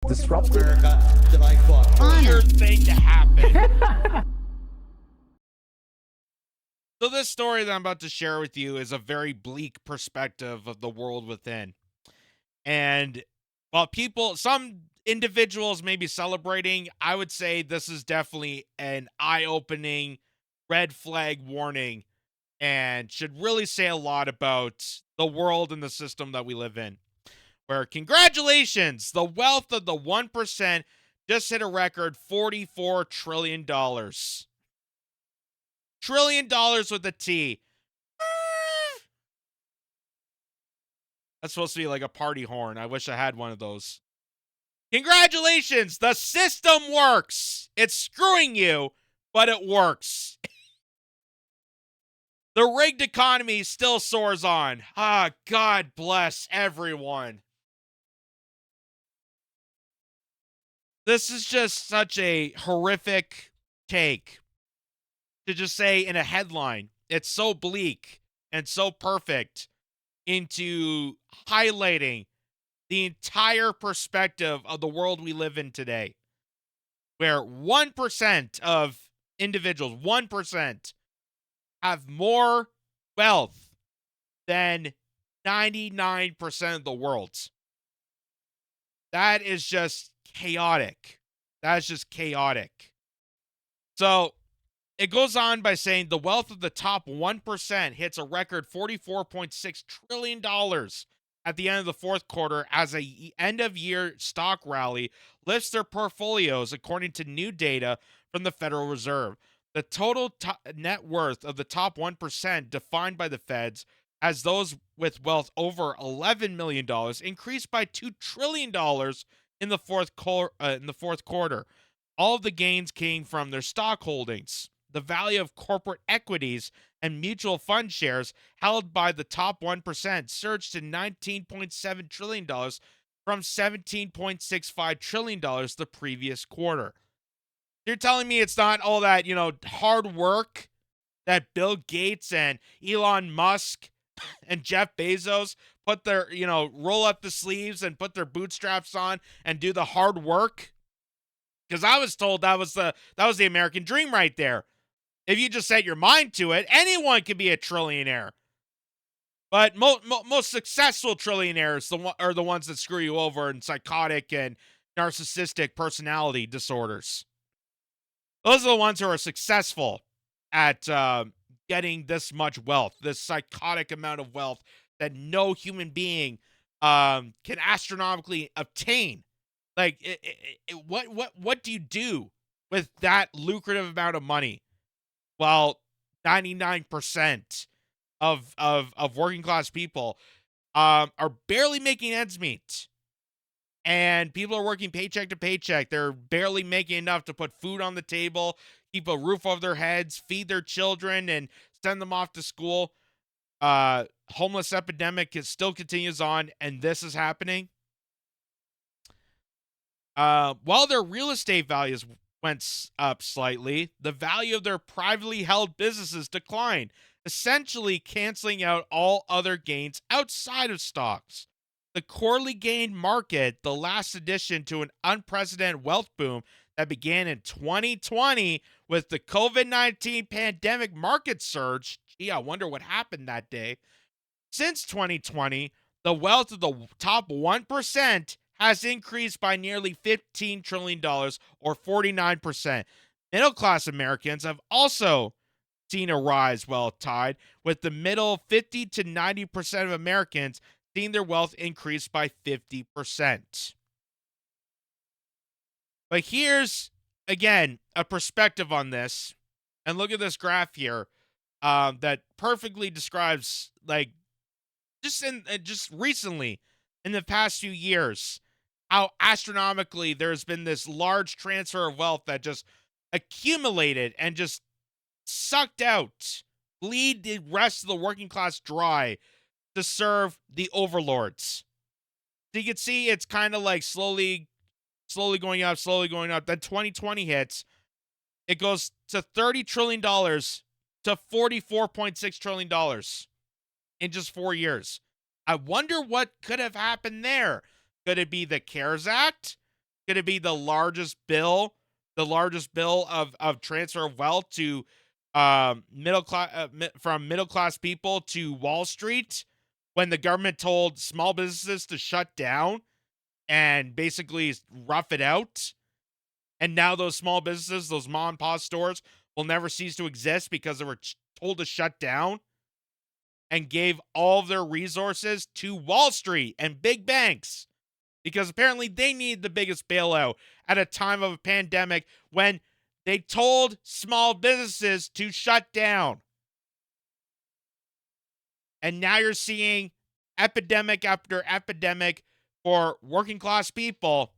disrupted. America that I fought for. Weird thing to happen. So this story that I'm about to share with you is a very bleak perspective of the world within. And while some individuals may be celebrating, I would say this is definitely an eye-opening red flag warning and should really say a lot about the world and the system that we live in. Where, congratulations, the wealth of the 1% just hit a record $44 trillion. $1 trillion with a T. That's supposed to be like a party horn. I wish I had one of those. Congratulations, the system works. It's screwing you, but it works. The rigged economy still soars on. God bless everyone. This is just such a horrific take to just say in a headline. It's so bleak and so perfect into highlighting the entire perspective of the world we live in today, where 1% of individuals, 1%, have more wealth than 99% of the world. That is just chaotic. That is just chaotic. So it goes on by saying the wealth of the top 1% hits a record $44.6 trillion at the end of the fourth quarter as a end-of-year stock rally lifts their portfolios, according to new data from the Federal Reserve. The total net worth of the top 1%, defined by the feds as those with wealth over $11 million, increased by $2 trillion in the fourth quarter. All of the gains came from their stock holdings. The value of corporate equities and mutual fund shares held by the top 1% surged to $19.7 trillion from $17.65 trillion the previous quarter. You're telling me it's not all that, hard work that Bill Gates and Elon Musk and Jeff Bezos put their, roll up the sleeves and put their bootstraps on and do the hard work? Because I was told that was the American dream right there. If you just set your mind to it, anyone can be a trillionaire. But most successful trillionaires are the ones that screw you over in psychotic and narcissistic personality disorders. Those are the ones who are successful at getting this much wealth, this psychotic amount of wealth that no human being can astronomically obtain. Like, what do you do with that lucrative amount of money? Well, 99% of working class people are barely making ends meet. And people are working paycheck to paycheck. They're barely making enough to put food on the table, keep a roof over their heads, feed their children, and send them off to school. Homeless epidemic still continues on, and this is happening. While their real estate values went up slightly, the value of their privately held businesses declined, essentially canceling out all other gains outside of stocks. The quarterly gain market, the last addition to an unprecedented wealth boom that began in 2020 with the COVID-19 pandemic market surge. Gee, I wonder what happened that day. Since 2020, the wealth of the top 1% has increased by nearly $15 trillion, or 49%. Middle-class Americans have also seen a rise well tied, with the middle 50 to 90% of Americans seeing their wealth increase by 50%. But here's, again, a perspective on this. And look at this graph here that perfectly describes, like, just recently, in the past few years, how astronomically there's been this large transfer of wealth that just accumulated and just sucked out, bleed the rest of the working class dry to serve the overlords. So you can see it's kind of like slowly going up. Then 2020 hits. It goes to $30 trillion to $44.6 trillion in just 4 years. I wonder what could have happened there. Could it be the CARES Act? going to be the largest bill of transfer of wealth to middle class from middle class people to Wall Street when the government told small businesses to shut down and basically rough it out. And now those small businesses, those mom and pop stores, will never cease to exist because they were told to shut down and gave all of their resources to Wall Street and big banks because apparently they need the biggest bailout at a time of a pandemic when they told small businesses to shut down. And now you're seeing epidemic after epidemic for working class people,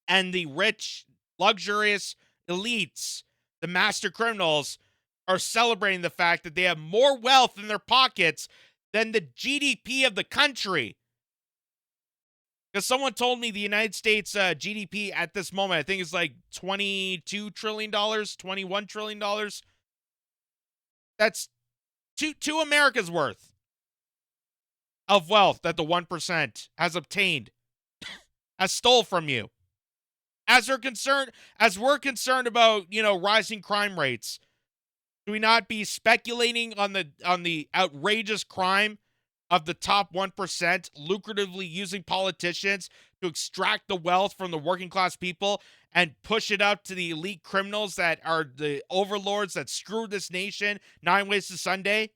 and the rich, luxurious elites, the master criminals, are celebrating the fact that they have more wealth in their pockets than the GDP of the country. Because someone told me the United States GDP at this moment, I think it's like $22 trillion, $21 trillion. That's two America's worth of wealth that the 1% has obtained, has stole from you. As we're concerned about, rising crime rates, do we not be speculating on the outrageous crime of the top 1% lucratively using politicians to extract the wealth from the working class people and push it up to the elite criminals that are the overlords that screwed this nation 9 ways to Sunday?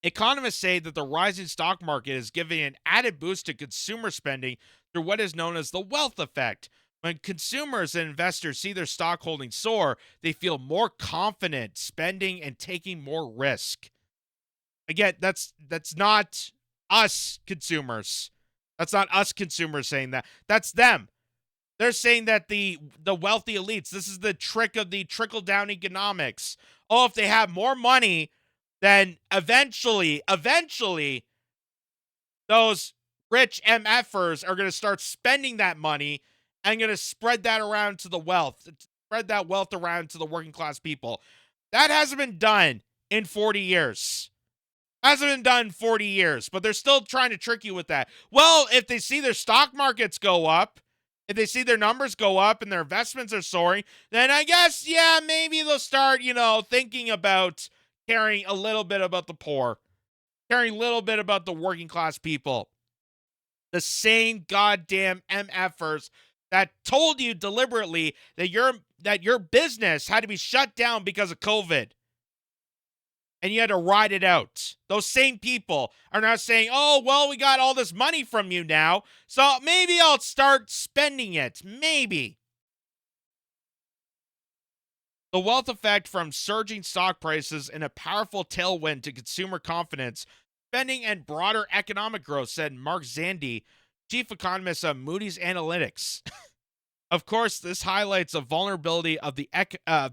Economists say that the rising stock market is giving an added boost to consumer spending through what is known as the wealth effect. When consumers and investors see their stock holdings soar, they feel more confident spending and taking more risk. Again, that's not us consumers. That's not us consumers saying that. That's them. They're saying that the wealthy elites, this is the trick of the trickle-down economics. Oh, if they have more money, then eventually, those rich MFers are going to start spending that money and going to spread that around to the wealth, spread that wealth around to the working class people. That hasn't been done in 40 years. Hasn't been done in 40 years, but they're still trying to trick you with that. Well, if they see their stock markets go up, if they see their numbers go up and their investments are soaring, then I guess, yeah, maybe they'll start, thinking about caring a little bit about the poor, caring a little bit about the working class people. The same goddamn MFers that told you deliberately that your business had to be shut down because of COVID. And you had to ride it out. Those same people are now saying, oh, well, we got all this money from you now, so maybe I'll start spending it. Maybe. The wealth effect from surging stock prices and a powerful tailwind to consumer confidence, spending, and broader economic growth, said Mark Zandi, chief economist of Moody's Analytics. Of course, this highlights a vulnerability of the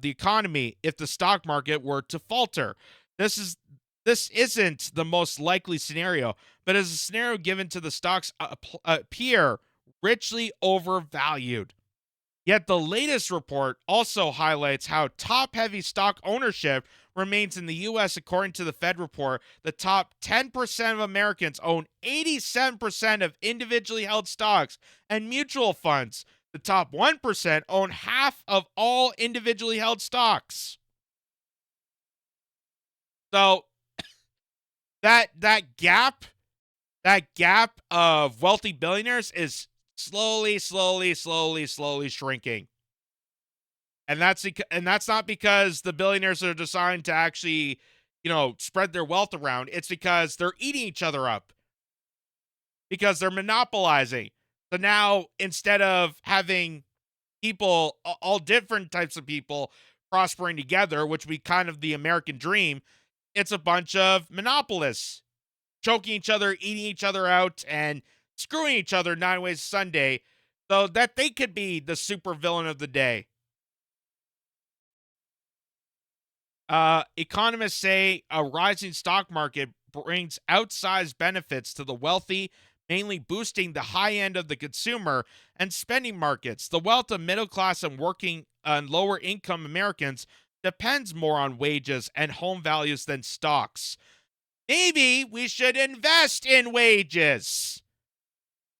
economy if the stock market were to falter. This isn't the most likely scenario, but is a scenario given to the stocks appear richly overvalued. Yet the latest report also highlights how top-heavy stock ownership remains in the U.S. According to the Fed report, the top 10% of Americans own 87% of individually held stocks and mutual funds. The top 1% own half of all individually held stocks. So that gap of wealthy billionaires is slowly shrinking. And that's not because the billionaires are deciding to actually, spread their wealth around. It's because they're eating each other up. Because they're monopolizing. So now, instead of having people, all different types of people prospering together, which would be kind of the American dream, it's a bunch of monopolists choking each other, eating each other out, and screwing each other 9 ways to Sunday so that they could be the super villain of the day. Economists say a rising stock market brings outsized benefits to the wealthy, mainly boosting the high end of the consumer and spending markets. The wealth of middle class and working and lower income Americans depends more on wages and home values than stocks. maybe we should invest in wages.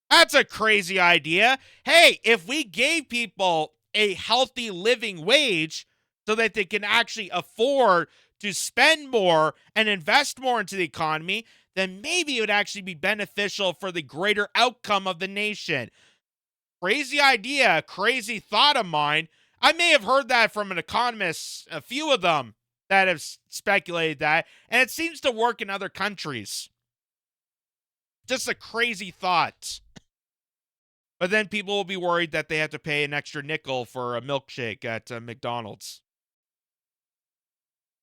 That's a crazy idea. Hey, if we gave people a healthy living wage so that they can actually afford to spend more and invest more into the economy, then maybe it would actually be beneficial for the greater outcome of the nation. Crazy idea, crazy thought of mine. I may have heard that from an economist, a few of them that have speculated that, and it seems to work in other countries. Just a crazy thought. But then people will be worried that they have to pay an extra nickel for a milkshake at McDonald's.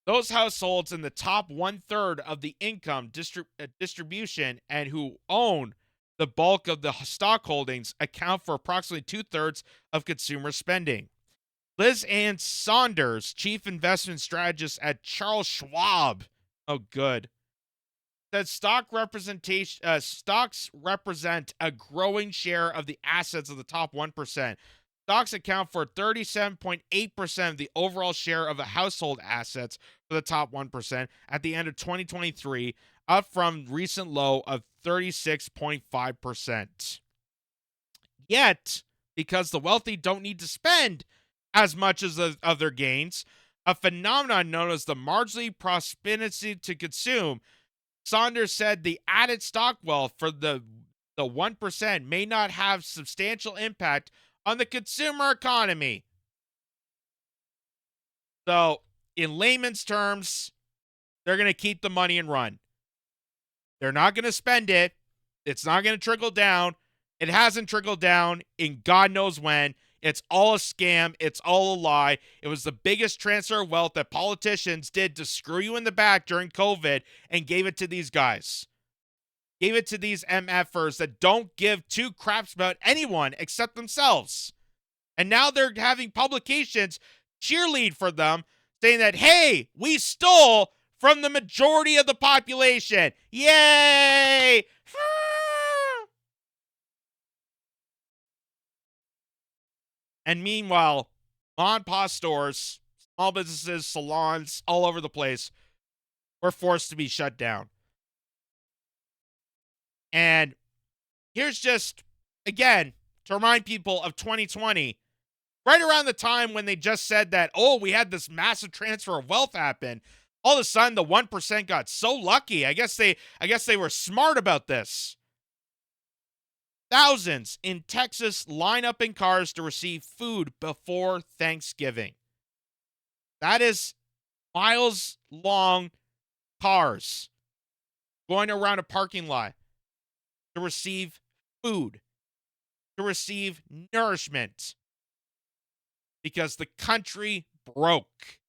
Those households in the top 1/3 of the income distribution and who own the bulk of the stock holdings account for approximately 2/3 of consumer spending. Liz Ann Saunders, chief investment strategist at Charles Schwab, oh good, said stocks represent a growing share of the assets of the top 1%. Stocks account for 37.8% of the overall share of the household assets for the top 1% at the end of 2023, up from recent low of 36.5%. Yet, because the wealthy don't need to spend as much as of their gains, a phenomenon known as the marginally propensity to consume, Saunders said the added stock wealth for the 1% may not have substantial impact on the consumer economy. So, in layman's terms, they're going to keep the money and run. They're not going to spend it. It's not going to trickle down. It hasn't trickled down in God knows when. It's all a scam. It's all a lie. It was the biggest transfer of wealth that politicians did to screw you in the back during COVID and gave it to these guys. Gave it to these MFers that don't give two craps about anyone except themselves. And now they're having publications cheerlead for them, saying that, hey, we stole from the majority of the population. Yay! And meanwhile, mom and pop stores, small businesses, salons, all over the place were forced to be shut down. And here's just, again, to remind people of 2020, right around the time when they just said that, oh, we had this massive transfer of wealth happen, all of a sudden the 1% got so lucky. I guess they were smart about this. Thousands in Texas line up in cars to receive food before Thanksgiving. That is miles long cars going around a parking lot to receive food, to receive nourishment, because the country broke.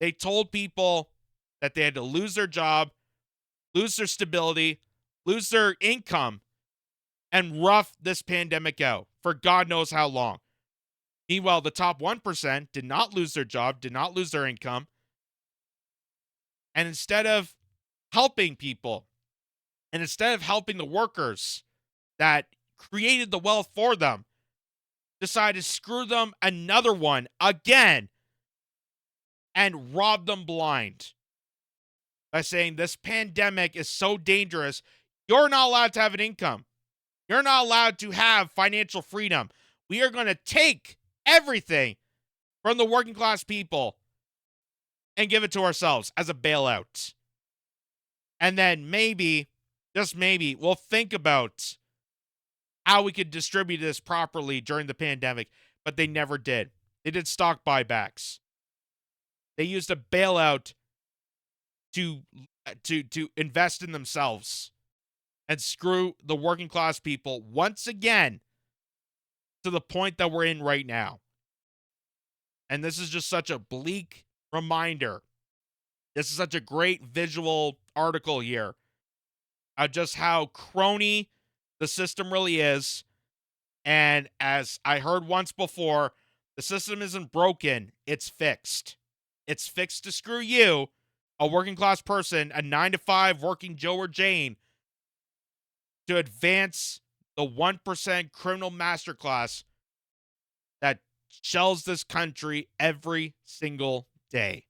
They told people that they had to lose their job, lose their stability, lose their income, and rough this pandemic out for God knows how long. Meanwhile, the top 1% did not lose their job, did not lose their income. And instead of helping people, and instead of helping the workers that created the wealth for them, decided to screw them another one again and rob them blind by saying this pandemic is so dangerous, you're not allowed to have an income. You're not allowed to have financial freedom. We are going to take everything from the working class people and give it to ourselves as a bailout. And then maybe, just maybe, we'll think about how we could distribute this properly during the pandemic, but they never did. They did stock buybacks. They used a bailout to invest in themselves and screw the working class people once again to the point that we're in right now. And this is just such a bleak reminder. This is such a great visual article here of just how crony the system really is. And as I heard once before, the system isn't broken, it's fixed. It's fixed to screw you, a working class person, a 9-to-5 working Joe or Jane, to advance the 1% criminal masterclass that shells this country every single day.